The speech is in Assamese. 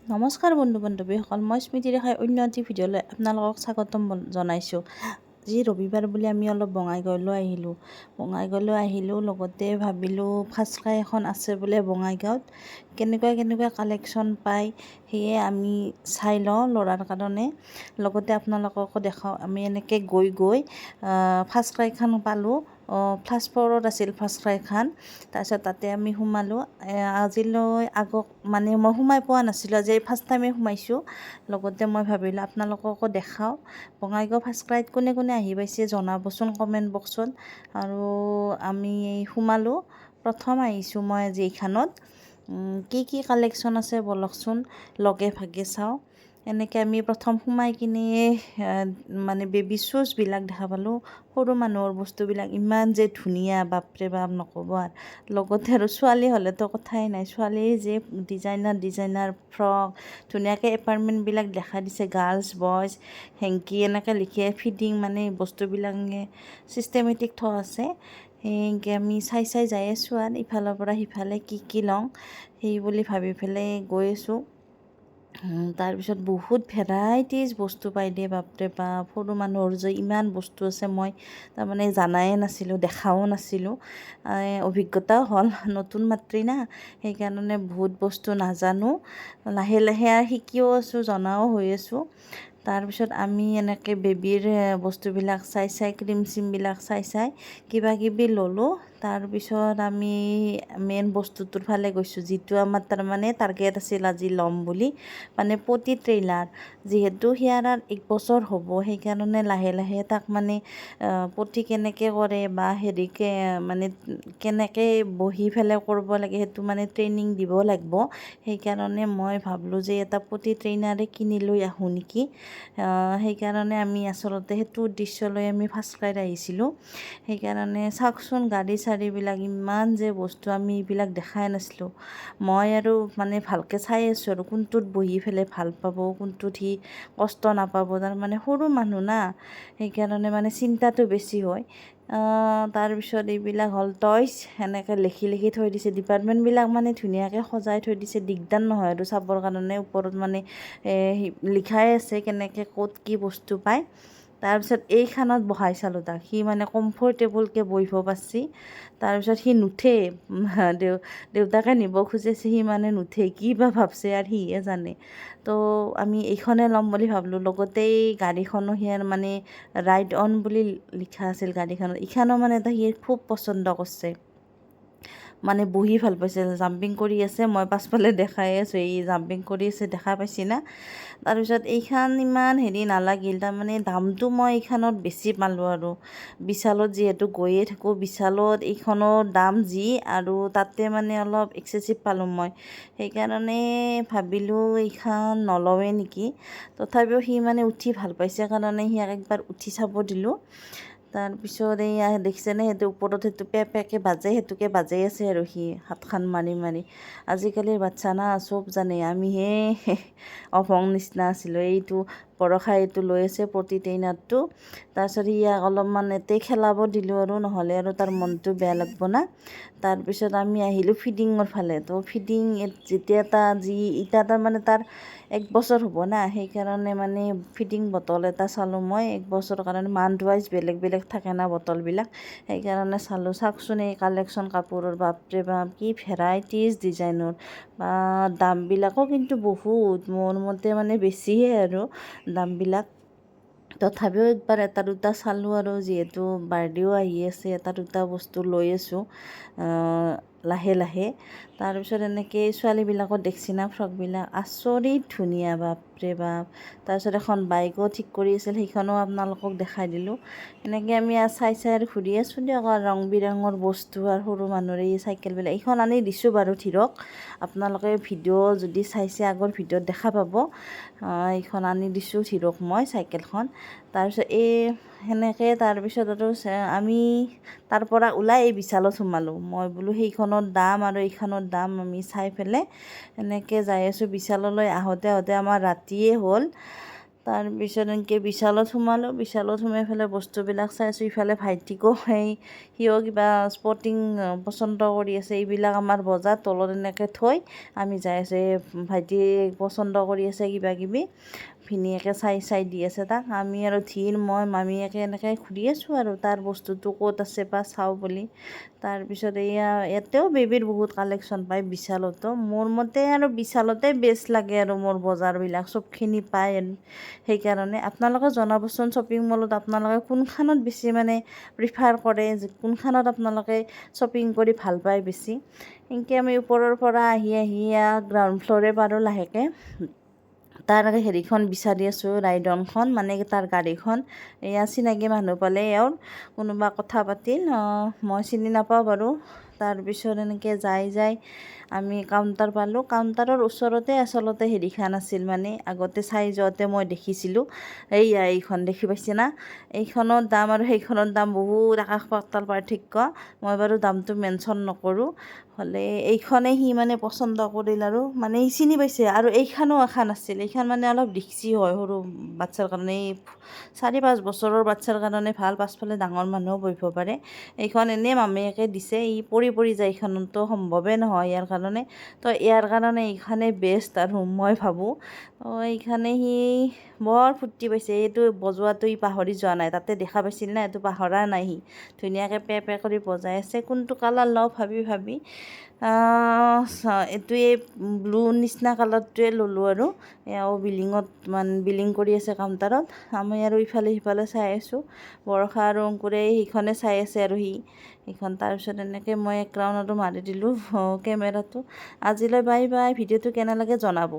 নমস্কাৰ বন্ধু-বান্ধৱীসকল, মই স্মৃতি ৰেখাই অন্য এটি ভিডিঅ'লৈ আপোনালোকক স্বাগতম জনাইছোঁ। আজি ৰবিবাৰ বুলি আমি অলপ বঙাইগাঁৱলৈ আহিলোঁ। লগতে ভাবিলোঁ ফাৰ্ষ্টক্ৰাই এখন আছে বোলে বঙাইগাঁৱত, কেনেকুৱা কালেকশ্যন পায় সেয়ে আমি চাই লওঁ ল'ৰাৰ কাৰণে। লগতে আপোনালোককো দেখাওঁ। আমি এনেকৈ গৈ ফাৰ্ষ্টক্ৰাইখন পালোঁ। ফাৰ্ষ্ট ফ্ল'ৰত আছিল ফাৰ্ষ্টক্ৰাইখন। তাৰপিছত তাতে আমি সোমালোঁ। আজিলৈ মানে মই সোমাই পোৱা নাছিলোঁ, আজি ফাৰ্ষ্ট টাইমে সোমাইছোঁ। লগতে মই ভাবিলোঁ আপোনালোককো দেখাওঁ। বঙাইগাঁও ফাৰ্ষ্টক্ৰাইত কোনে আহি পাইছে জনাবচোন কমেণ্ট বক্সত। আৰু আমি সোমালোঁ। প্ৰথম আহিছোঁ মই আজি এইখনত। কি কালেকশ্যন আছে বলকচোন লগে ভাগে চাওঁ। এনেকৈ আমি প্ৰথম সোমাই কিনে মানে বেবী শ্বুজবিলাক দেখা পালোঁ। সৰু মানুহৰ বস্তুবিলাক ইমান যে ধুনীয়া, বাপৰে বাপ নক'ব আৰু। লগতে আৰু ছোৱালী হ'লেতো কথাই নাই, ছোৱালীৰ যে ডিজাইনাৰ ফ্ৰক, ধুনীয়াকৈ এপাৰ্টমেণ্টবিলাক দেখা দিছে, গাৰ্লছ বইজ হেংকি এনেকৈ লিখে। ফিটিং মানে বস্তুবিলাক ছিষ্টেমেটিক থোৱা আছে। সেনেকৈ আমি চাই যাই আছোঁ আৰু ইফালৰ পৰা সিফালে কি লওঁ সেই বুলি ভাবি পেলাই গৈ আছোঁ। তাৰপিছত বহুত ভেৰাইটিজ বস্তু পাই দিয়ে, বাপৰে বাপ। সৰু মানুহৰ যে ইমান বস্তু আছে মই তাৰমানে জানাই নাছিলোঁ, দেখাও নাছিলোঁ। অভিজ্ঞতাও হ'ল, নতুন মাত্ৰী না, সেইকাৰণে বহুত বস্তু নাজানো। লাহে আৰু শিকিও আছোঁ, জনাও হৈ আছোঁ। তাৰপিছত আমি এনেকৈ বেবীৰ বস্তুবিলাক চাই ক্ৰীম চিমবিলাক চাই কিবাকিবি ল'লোঁ। তাৰপিছত আমি মেইন বস্তুটোৰ ফালে গৈছোঁ, যিটো আমাৰ তাৰমানে টাৰ্গেট আছিল আজি ল'ম বুলি। মানে পতি ট্ৰেইলাৰ, যিহেতু সিয়াৰ 1 বছৰ হ'ব, সেইকাৰণে লাহে তাক মানে পতি কেনেকৈ কৰে বা মানে কেনেকৈ বহি পেলাই কৰিব লাগে সেইটো মানে ট্ৰেইনিং দিব লাগিব। সেইকাৰণে মই ভাবিলোঁ যে এটা পতি ট্ৰেইনাৰে কিনি লৈ আহোঁ নেকি। সেইকাৰণে আমি আচলতে সেইটো উদ্দেশ্য লৈ আমি ফাৰ্ষ্টক্ৰাইত আহিছিলোঁ। সেইকাৰণে চাওকচোন গাড়ী চাড়ীবিলাক ইমান যে বস্তু, আমি এইবিলাক দেখাই নাছিলোঁ। মই আৰু মানে ভালকৈ চাই আছোঁ আৰু কোনটোত বহি পেলাই ভাল পাব, কোনটোত সি কষ্ট নাপাব। তাৰমানে সৰু মানুহ না, সেইকাৰণে মানে চিন্তাটো বেছি হয়। তাৰপিছত এইবিলাক হ'ল টয়ছ, সেনেকৈ লিখি থৈ দিছে। ডিপাৰ্টমেণ্টবিলাক মানে ধুনীয়াকৈ সজাই থৈ দিছে, দিগদাৰ নহয় আৰু চাবৰ কাৰণে। ওপৰত মানে লিখাই আছে কেনেকৈ ক'ত কি বস্তু পায়। তাৰপিছত এইখনত বহাই চালোঁ তাক, সি মানে কমফৰ্টেবলকৈ বহিব পাৰিছে। তাৰপিছত সি নুঠে, দেউতাকে নিব খুজিছে, সি মানে নুঠে, কি বা ভাবছে আৰু সিহে জানে। তো আমি এইখনে ল'ম বুলি ভাবিলোঁ। লগতে এই গাড়ীখনো সিয়াৰ মানে ৰাইড অন বুলি লিখা আছিল গাড়ীখনত। এইখনো মানে সি খুব পচন্দ কৰিছে, মানে বহি ভাল পাইছে, জাম্পিং কৰি আছে। মই পাছফালে দেখাই আছোঁ, এই জাম্পিং কৰি আছে, দেখা পাইছি না। তাৰপিছত এইখন ইমান নালাগিল, তাৰমানে দামটো মই এইখনত বেছি পালোঁ আৰু। বিশালত যিহেতু গৈয়ে থাকোঁ, বিশালত এইখনৰ দাম যি, আৰু তাতে মানে অলপ এক্সেচিভ পালোঁ মই। সেইকাৰণে ভাবিলোঁ এইখন নলওঁৱে নেকি। তথাপিও সি মানে উঠি ভাল পাইছে কাৰণে সিয়াক একবাৰ উঠি চাব দিলোঁ। তাৰপিছত এইয়া দেখিছেনে, সেইটো ওপৰত সেইটো পেকে বাজে, সেইটোকে বাজেই আছে আৰু সি হাতখন মাৰি। আজিকালিৰ বাচ্ছা না চব জানে, আমিহে অভং নিচিনা আছিলোঁ। এইটো ভৰসা এইটো লৈ আছে পতি ট্ৰেইনাৰটো। তাৰপিছত ইয়াক অলপমান এতেই খেলাব দিলোঁ আৰু, নহ'লে আৰু তাৰ মনটো বেয়া লাগব না। তাৰপিছত আমি আহিলোঁ ফিডিঙৰ ফালে। তো ফিডিং যেতিয়া এতিয়া তাৰমানে তাৰ 1 বছৰ হ'ব না, সেইকাৰণে মানে ফিডিং বটল এটা চালোঁ মই। 1 বছৰৰ কাৰণে মান্থ ৱাইজ বেলেগ থাকে না বটলবিলাক, সেইকাৰণে চালোঁ। চাওকচোন এই কালেকশ্যন কাপোৰৰ, বাপৰে বাপ কি ভেৰাইটিজ ডিজাইনৰ। বা দামবিলাকো কিন্তু বহুত, মোৰ মতে মানে বেছিহে আৰু দামবিলাক। তথাপিও একবাৰ এটা দুটা চালোঁ আৰু, যিহেতু বাৰ্থডেও আহি আছে, এটা দুটা বস্তু লৈ আছোঁ লাহে। তাৰপিছত এনেকৈ ছোৱালীবিলাকৰ দেখছি না ফ্ৰকবিলাক, আচৰিত ধুনীয়া, বাপৰে বাপ। তাৰপিছত এখন বাইকো ঠিক কৰি আছিল, সেইখনো আপোনালোকক দেখাই দিলোঁ। এনেকৈ আমি চাই আৰু ঘূৰি আছোঁ দিয়ক। আৰু ৰং বিৰঙৰ বস্তু আৰু সৰু মানুহৰ এই চাইকেলবিলাক, এইখন আনি দিছোঁ বাৰু ধীৰক। আপোনালোকে ভিডিঅ' যদি চাইছে আগৰ ভিডিঅ'ত দেখা পাব। এইখন আনি দিছোঁ ধীৰক মই চাইকেলখন। তাৰপিছত সেনেকৈ তাৰপিছত আৰু আমি তাৰ পৰা ওলাই এই বিশালত সোমালোঁ। মই বোলো সেইখনৰ দাম আৰু এইখনৰ দাম আমি চাই পেলাই এনেকৈ যাই আছোঁ বিশাললৈ। আহোঁতে আমাৰ ৰাতিয়ে হ'ল। তাৰপিছত এনেকৈ বিশালত সোমাই পেলাই বস্তুবিলাক চাইছোঁ। ইফালে ভাইটিকো সিও কিবা স্পৰ্টিং পচন্দ কৰি আছে। এইবিলাক আমাৰ বজাৰ তলত এনেকৈ থৈ আমি যাই আছোঁ। ভাইটি পচন্দ কৰি আছে কিবা কিবি, ভিনিয়েকে চাই দি আছে তাক। আমি আৰু মই মামীয়েকে এনেকৈ ঘূৰি আছোঁ আৰু তাৰ বস্তুটো ক'ত আছে বা চাওঁ বুলি। তাৰপিছত ইয়াতেও বেবীৰ বহুত কালেকশ্যন পায় বিশালতো। মোৰ মতে আৰু বিশালতে বেষ্ট লাগে আৰু মোৰ বজাৰবিলাক চবখিনি পায়। সেইকাৰণে আপোনালোকে জনাবচোন, শ্বপিং মলত আপোনালোকে কোনখনত বেছি প্ৰিফাৰ কৰে, কোনখনত আপোনালোকে শ্বপিং কৰি ভাল পায় বেছি। এনেকৈ আমি ওপৰৰ পৰা আহি গ্ৰাউণ্ড ফ্ল'ৰে পাৰোঁ লাহেকৈ। তাৰ হেৰিখন বিচাৰি আছোঁ, ৰাইডনখন তাৰ গাড়ীখন। চিনাকি মানুহ পালে কোনোবা কথা পাতিল, মই চিনি নাপাওঁ বাৰু। তাৰপিছত এনেকৈ যাই আমি কাউণ্টাৰ পালোঁ। কাউণ্টাৰৰ ওচৰতে আচলতে হেৰিখন আছিল, আগতে চাই যাওঁতে মই দেখিছিলোঁ। এইখন দেখি পাইছে না? এইখনৰ দাম আৰু সেইখনৰ দাম বহুত আকাশ পাতাল পাৰ্থক্য। মই বাৰু দামটো মেনশ্যন নকৰোঁ। হ'লে এইখনেই সি পচন্দ কৰিল আৰু সি চিনি পাইছে। আৰু এইখনো এখন আছিল, এইখন অলপ ৰিক্সি হয় সৰু বাচ্ছাৰ কাৰণে। 4-5 বছৰৰ বাচ্ছাৰ কাৰণে ভাল, পাছফালে ডাঙৰ মানুহো বহিব পাৰে। এইখন এনেই মামীয়েকে দিছে, পৰি যায়, এইখনতো সম্ভৱেই নহয় ইয়াৰ কাৰণে। তো ইয়াৰ কাৰণে এইখনেই বেষ্ট আৰু মই ভাবোঁ। এইখানে সি বৰ ফূৰ্তি পাইছে। এইটো বজোৱাটো পাহৰি যোৱা নাই, তাতে দেখা পাইছিল না, এইটো পাহৰা নাই। সি ধুনীয়াকৈ পে কৰি বজাই আছে। কোনটো কালাৰ লওঁ ভাবি এইটোৱে ব্লু নিচিনা কালাৰটোৱে ল'লোঁ আৰু। এওঁ বিলিং কৰি আছে কাউণ্টাৰত। আমি আৰু ইফালে সিফালে চাই আছোঁ। বৰষা আৰু অংকুৰে সেইখনে চাই আছে আৰু সেইখন। তাৰপিছত এনেকৈ মই এক ৰাউণ্ড আৰু মাৰি দিলোঁ কেমেৰাটো। আজিলৈ বাই বাই। ভিডিঅ'টো কেনে লাগে জনাব।